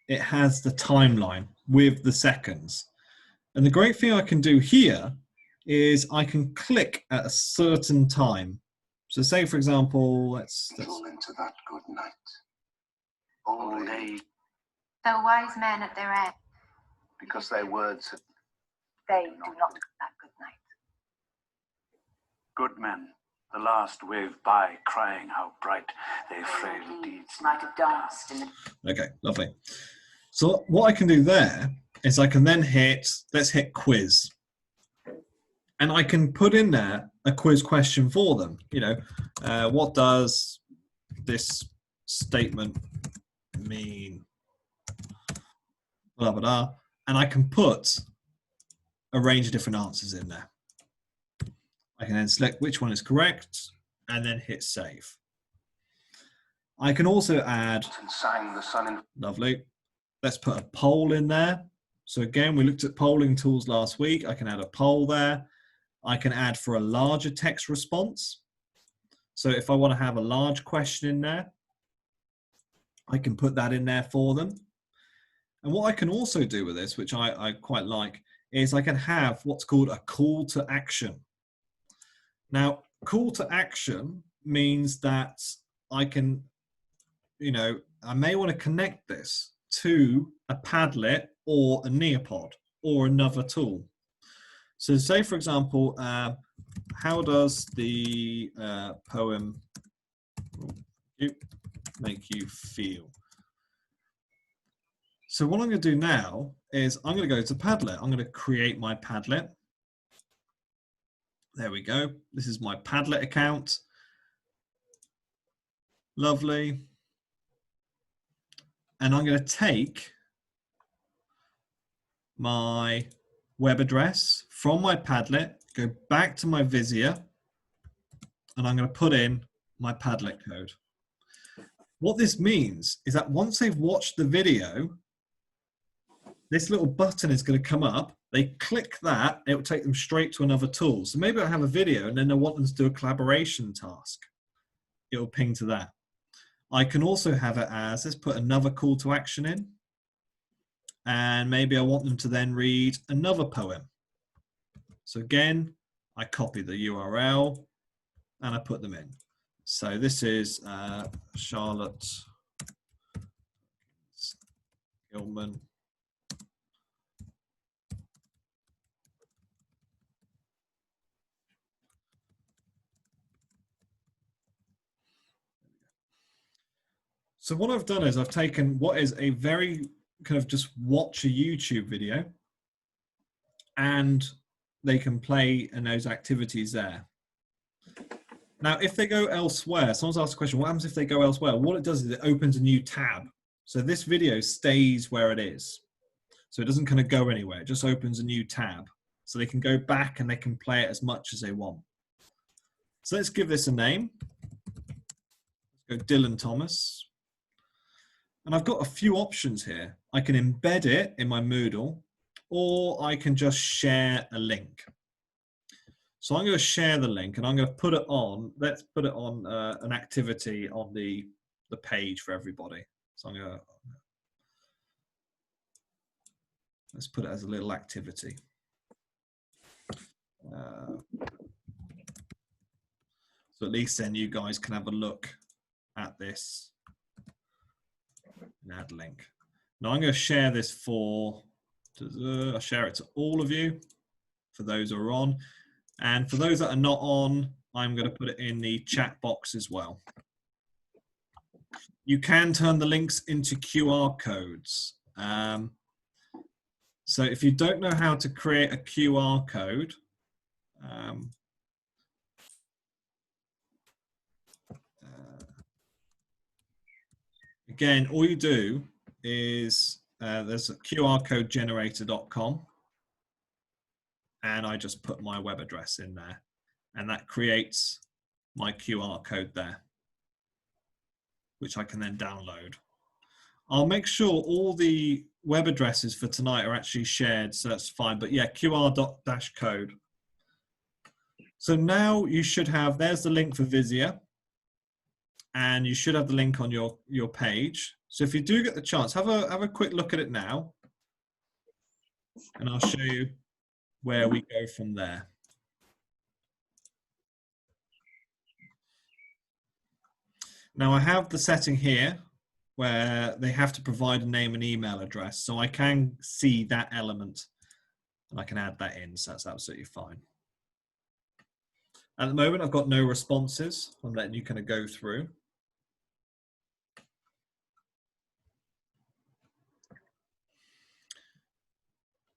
it has the timeline with the seconds. And the great thing I can do here is I can click at a certain time. So say, for example, let's Fall into that good night. Old age, The wise men at their end, because thy words have They do not that good night. good men. The last wave by, crying how bright their frail deeds Might have danced in the Okay, lovely. So what I can do there is I can then let's hit quiz. And I can put in there a quiz question for them. You know, what does this statement mean? Blah, blah, blah. And I can put a range of different answers in there. I can then select which one is correct and then hit save. I can also add, and sang the sun in lovely, let's put a poll in there. So again, we looked at polling tools last week. I can add a poll there. I can add for a larger text response. So if I want to have a large question in there, I can put that in there for them. And what I can also do with this, which I quite like, is I can have what's called a call to action. Now, call to action means that I can, you know, I may want to connect this to a Padlet or a Nearpod or another tool. So say, for example, how does the poem make you feel? So what I'm going to do now is I'm going to go to Padlet. I'm going to create my Padlet. There we go. This is my Padlet account. Lovely. And I'm going to take my web address from my Padlet, go back to my Vizia, and I'm going to put in my Padlet code. What this means is that once they've watched the video, this little button is going to come up. They click that, it will take them straight to another tool. So maybe I have a video and then I want them to do a collaboration task. It will ping to that. I can also have it as, let's put another call to action in. And maybe I want them to then read another poem. So again, I copy the URL and I put them in. So this is Charlotte Gilman. So what I've done is I've taken what is a very kind of just watch a YouTube video and they can play in those activities there. Now, if they go elsewhere, someone's asked a question, what happens if they go elsewhere? What it does is it opens a new tab. So this video stays where it is. So it doesn't kind of go anywhere. It just opens a new tab. So they can go back and they can play it as much as they want. So let's give this a name. Let's go Dylan Thomas. And I've got a few options here. I can embed it in my Moodle, or I can just share a link. So I'm going to share the link and I'm going to put it on, let's put it on an activity on the page for everybody. So I'm going to, let's put it as a little activity. So at least then you guys can have a look at this. And add link. Now I'm going to share this I'll share it to all of you, for those who are on. And for those that are not on, I'm going to put it in the chat box as well. You can turn the links into QR codes. So if you don't know how to create a QR code, again, all you do is there's a qrcodegenerator.com. and I just put my web address in there, and that creates my QR code there, which I can then download. I'll make sure all the web addresses for tonight are actually shared, so that's fine. But yeah, QR-code. So now you should have, there's the link for Vizia, and you should have the link on your page. So if you do get the chance, have a quick look at it now, and I'll show you where we go from there. Now I have the setting here where they have to provide a name and email address, so I can see that element and I can add that in, so that's absolutely fine. At the moment, I've got no responses. I'm letting you kind of go through.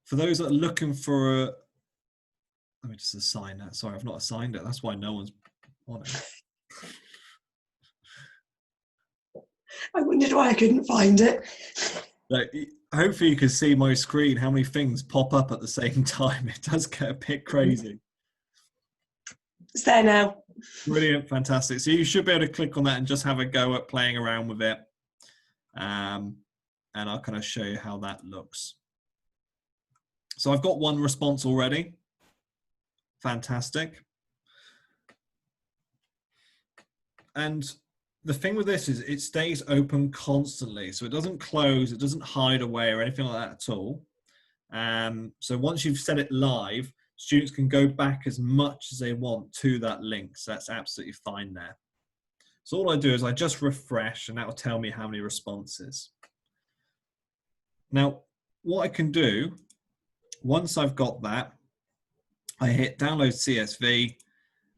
For those that are looking for let me just assign that. Sorry, I've not assigned it. That's why no one's on it. I wondered why I couldn't find it. Like, hopefully you can see my screen, how many things pop up at the same time. It does get a bit crazy. It's there now. Brilliant, fantastic. So you should be able to click on that and just have a go at playing around with it. And I'll kind of show you how that looks. So I've got one response already. Fantastic. And the thing with this is it stays open constantly. So it doesn't close, it doesn't hide away or anything like that at all. So once you've set it live, students can go back as much as they want to that link. So that's absolutely fine there. So all I do is I just refresh and that will tell me how many responses. Now, what I can do, once I've got that, I hit download CSV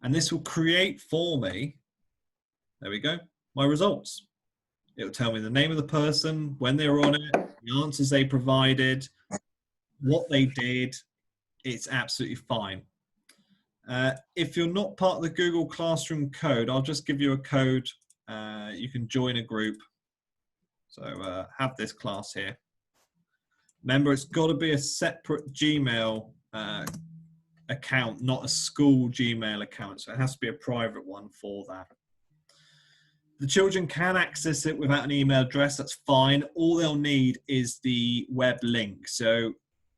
and this will create for me, there we go, my results. It will tell me the name of the person, when they were on it, the answers they provided, what they did. It's absolutely fine. If you're not part of the Google Classroom code, I'll just give you a code. You can join a group. So have this class here. Remember, it's got to be a separate Gmail account, not a school Gmail account. So it has to be a private one for that. The children can access it without an email address. That's fine. All they'll need is the web link. So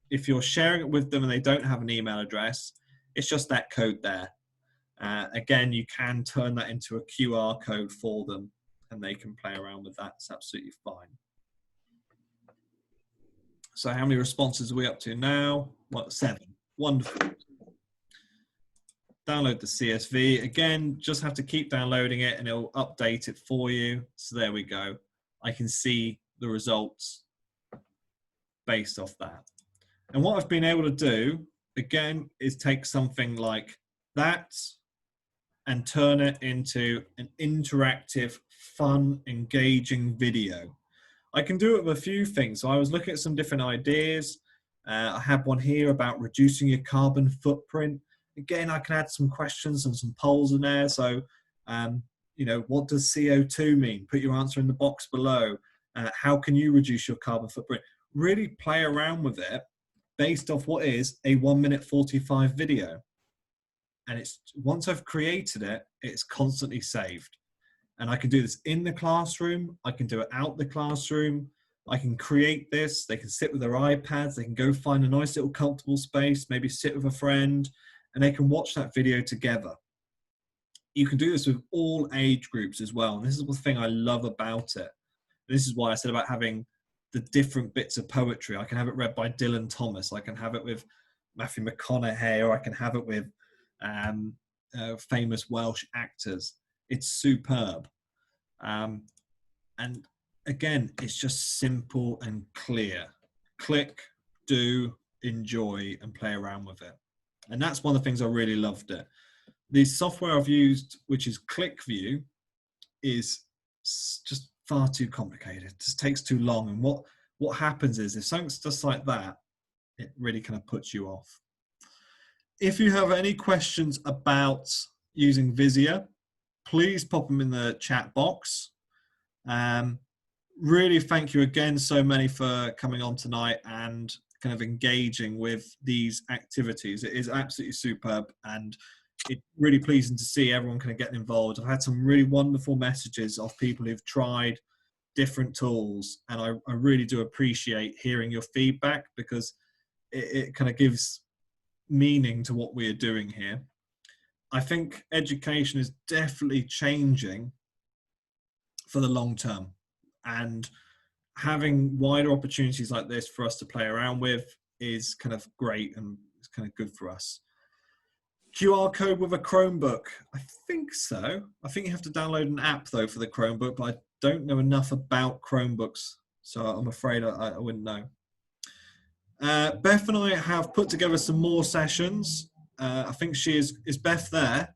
if you're sharing it with them and they don't have an email address, it's just that code there. Again, you can turn that into a QR code for them and they can play around with that. It's absolutely fine. So how many responses are we up to now? What, 7. Wonderful. Download the CSV. Again, just have to keep downloading it and it'll update it for you. So there we go. I can see the results based off that. And what I've been able to do, again, is take something like that and turn it into an interactive, fun, engaging video. I can do it with a few things. So I was looking at some different ideas. I have one here about reducing your carbon footprint. Again, I can add some questions and some polls in there. So, you know, what does CO2 mean? Put your answer in the box below. How can you reduce your carbon footprint? Really play around with it based off what is a 1:45 video. And it's once I've created it, it's constantly saved. And I can do this in the classroom. I can do it out the classroom. I can create this. They can sit with their iPads. They can go find a nice little comfortable space, maybe sit with a friend, and they can watch that video together. You can do this with all age groups as well. And this is the thing I love about it. This is why I said about having the different bits of poetry. I can have it read by Dylan Thomas. I can have it with Matthew McConaughey, or I can have it with famous Welsh actors. It's superb. And again, it's just simple and clear. Click, do, enjoy, and play around with it. And that's one of the things I really loved it. The software I've used, which is ClickView, is just far too complicated. It just takes too long. And what happens is if something's just like that, it really kind of puts you off. If you have any questions about using Vizia, please pop them in the chat box. Really thank you again so many for coming on tonight. And kind of engaging with these activities. It is absolutely superb, and it's really pleasing to see everyone kind of getting involved. I've had some really wonderful messages of people who've tried different tools, and I really do appreciate hearing your feedback, because it kind of gives meaning to what we are doing here. I think education is definitely changing for the long term, and having wider opportunities like this for us to play around with is kind of great, and it's kind of good for us. QR code with a Chromebook? I think so. I think you have to download an app though for the Chromebook, but I don't know enough about Chromebooks, so I'm afraid I wouldn't know. Beth and I have put together some more sessions. I think is Beth there?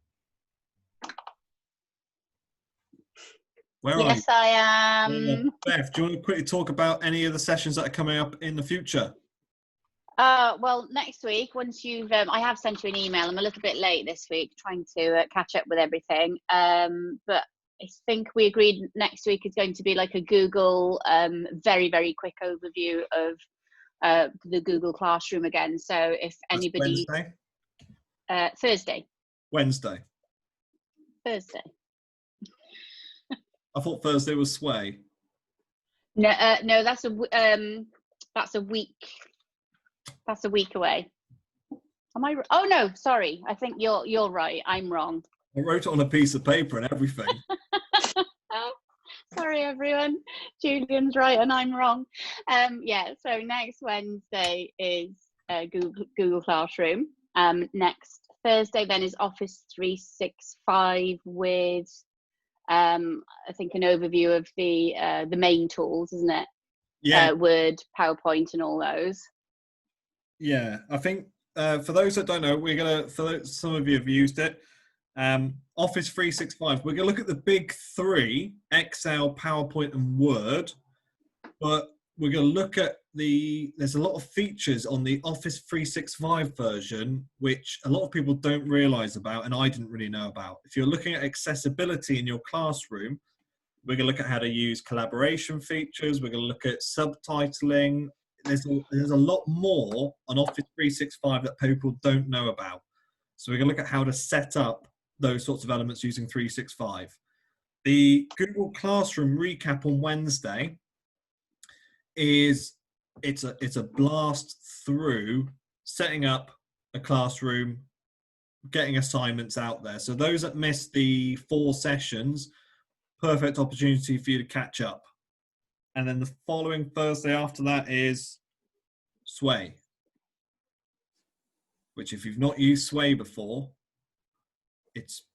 Where are you? Yes, I am. Beth, do you want to quickly talk about any of the sessions that are coming up in the future? Well, next week, once you've, I have sent you an email. I'm a little bit late this week, trying to catch up with everything. But I think we agreed next week is going to be like a Google, very, very quick overview of the Google Classroom again. So if anybody... Wednesday? Thursday. Wednesday. Thursday. I thought Thursday was Sway. No, no, that's a week. That's a week away. Am I? Oh no, sorry. I think you're right. I'm wrong. I wrote it on a piece of paper and everything. Oh, sorry, everyone. Julian's right and I'm wrong. Yeah. So next Wednesday is Google Classroom. Next Thursday then is Office 365 with I think an overview of the main tools, isn't it? Yeah. Word, PowerPoint, and all those. Yeah, I think for those that don't know, we're gonna, for some of you have used it, Office 365. We're gonna look at the big three: Excel, PowerPoint, and Word. But we're gonna look at there's a lot of features on the Office 365 version which a lot of people don't realize about, and I didn't really know about. If you're looking at accessibility in your classroom, we're gonna look at how to use collaboration features. We're gonna look at subtitling. There's a lot more on Office 365 that people don't know about. So we're going to look at how to set up those sorts of elements using 365. The Google Classroom recap on Wednesday is it's a blast through setting up a classroom, getting assignments out there. So those that missed the 4 sessions, perfect opportunity for you to catch up. And then the following Thursday after that is Sway, which if you've not used Sway before, it's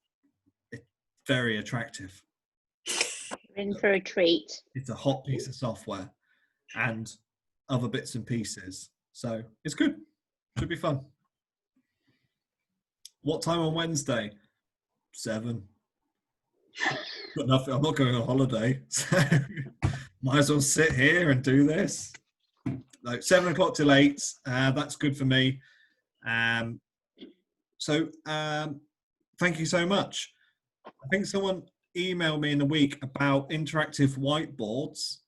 very attractive. You're in for a treat. It's a hot piece of software and other bits and pieces. So it's good. Should be fun. What time on Wednesday? 7. Got nothing. I'm not going on holiday, so might as well sit here and do this. Like 7 o'clock till 8. That's good for me. So thank you so much. I think someone emailed me in the week about interactive whiteboards.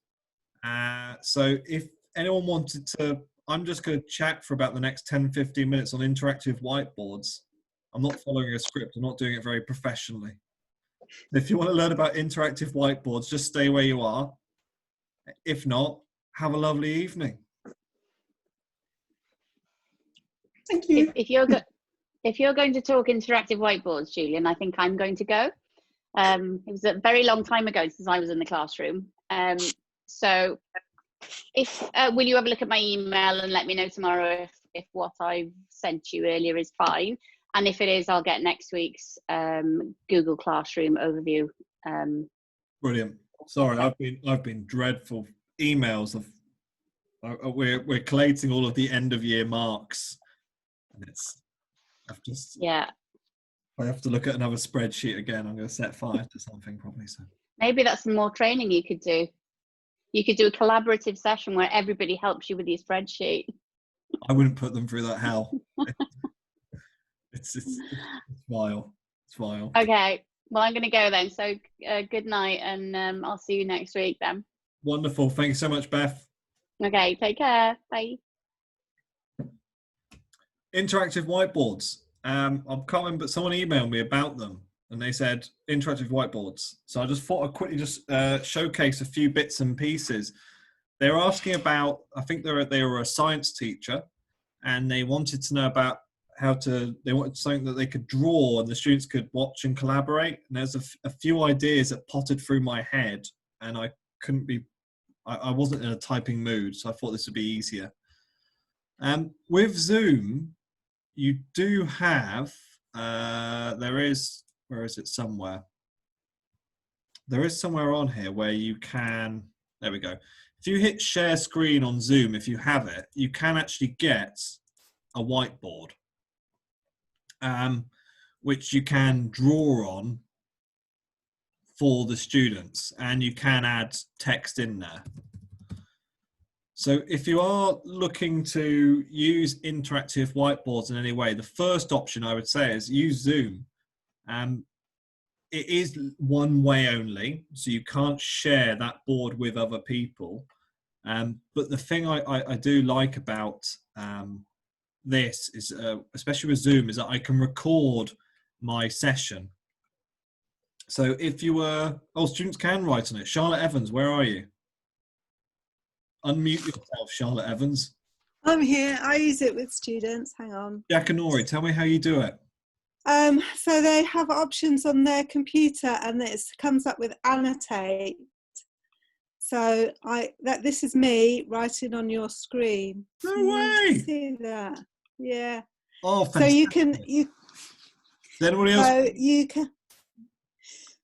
So if anyone wanted to, I'm just going to chat for about the next 10-15 minutes on interactive whiteboards. I'm not following a script. I'm not doing it very professionally. If you want to learn about interactive whiteboards, just stay where you are. If not, have a lovely evening. Thank you. If you're going to talk interactive whiteboards, Julian, I think I'm going to go. It was a very long time ago since I was in the classroom. So if will you have a look at my email and let me know tomorrow if what I've sent you earlier is fine, and if it is, I'll get next week's Google Classroom overview. Brilliant. Sorry, I've been dreadful. Emails of we're collating all of the end of year marks, and I have to look at another spreadsheet again. I'm going to set fire to something probably. So Maybe that's some more training you could do. You could do a collaborative session where everybody helps you with your spreadsheet. I wouldn't put them through that hell. It's vile. It's vile. Okay, well, I'm going to go then. So good night, and I'll see you next week then. Wonderful. Thank you so much, Beth. Okay, take care. Bye. interactive whiteboards. I'm coming, but someone emailed me about them, and they said interactive whiteboards. So I just thought I'd quickly just showcase a few bits and pieces. They were asking about, I think they were a science teacher, and they wanted to know about they wanted something that they could draw and the students could watch and collaborate. And there's a few ideas that potted through my head, and I wasn't in a typing mood, so I thought this would be easier. With Zoom, you do have, where is it somewhere? There is somewhere on here where you can, there we go. If you hit share screen on Zoom, if you have it, you can actually get a whiteboard, which you can draw on for the students, and you can add text in there. So if you are looking to use interactive whiteboards in any way, the first option I would say is use Zoom. It is one way only, so you can't share that board with other people. But the thing I do like about this is, especially with Zoom, is that I can record my session. So if you were, students can write on it. Charlotte Evans, where are you? Unmute yourself, Charlotte Evans. I'm here. I use it with students. Hang on. Yakanori, tell me how you do it. So they have options on their computer, and it comes up with annotate. So this is me writing on your screen. No way! See that? Yeah. Oh, fantastic. So you can Anybody else? So you can.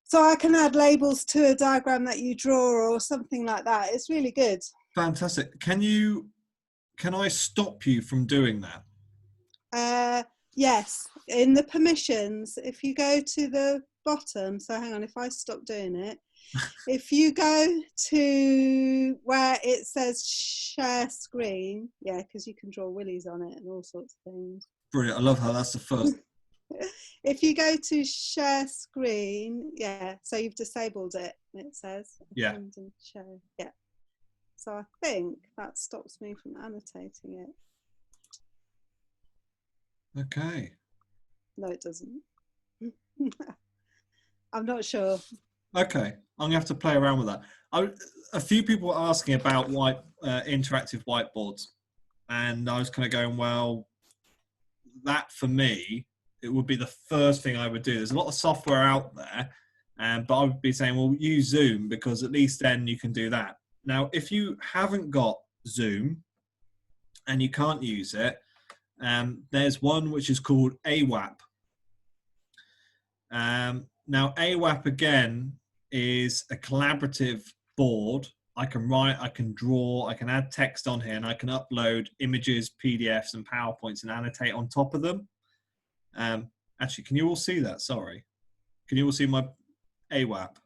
So I can add labels to a diagram that you draw or something like that. It's really good. Fantastic. Can I stop you from doing that? Yes. In the permissions, if you go to the bottom, so hang on, if I stop doing it, if you go to where it says share screen, yeah, because you can draw willies on it and all sorts of things. Brilliant. I love how that's the first. If you go to share screen, yeah, so you've disabled it, it says. Yeah. Share, yeah. So I think that stops me from annotating it. Okay. No, it doesn't. I'm not sure. Okay, I'm gonna have to play around with that. A few people were asking about interactive whiteboards, and I was kind of going, well, that for me, it would be the first thing I would do. There's a lot of software out there, but I would be saying, well, use Zoom, because at least then you can do that. Now, if you haven't got Zoom and you can't use it, there's one which is called AWAP. Now, AWAP again is a collaborative board. I can write, I can draw, I can add text on here, and I can upload images, PDFs, and PowerPoints and annotate on top of them. Actually, can you all see that? Sorry. Can you all see my AWAP?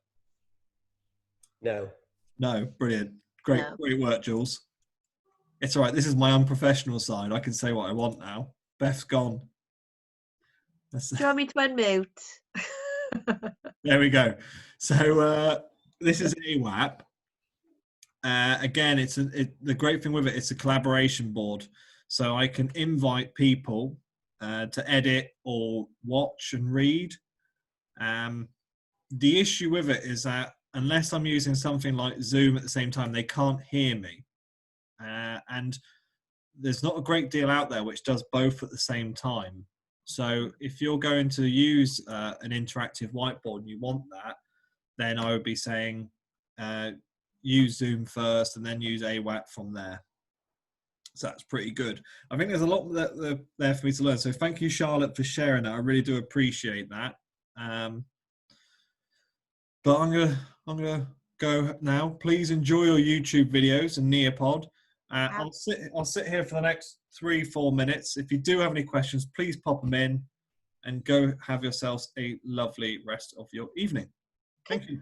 No. No, brilliant. Great, No. Great work, Jules. It's all right. This is my unprofessional side. I can say what I want now. Beth's gone. Do you want me to unmute? There we go. So this is AWAP. Again, the great thing with it, it's a collaboration board. So I can invite people to edit or watch and read. The issue with it is that unless I'm using something like Zoom at the same time, they can't hear me. And there's not a great deal out there which does both at the same time. So if you're going to use an interactive whiteboard and you want that, then I would be saying use Zoom first and then use AWAP from there. So that's pretty good. I think there's a lot there for me to learn. So thank you, Charlotte, for sharing that. I really do appreciate that. But I'm gonna go now. Please enjoy your YouTube videos and Nearpod. I'll sit here for the next 3-4 minutes. If you do have any questions, please pop them in, and go have yourselves a lovely rest of your evening. Thank you.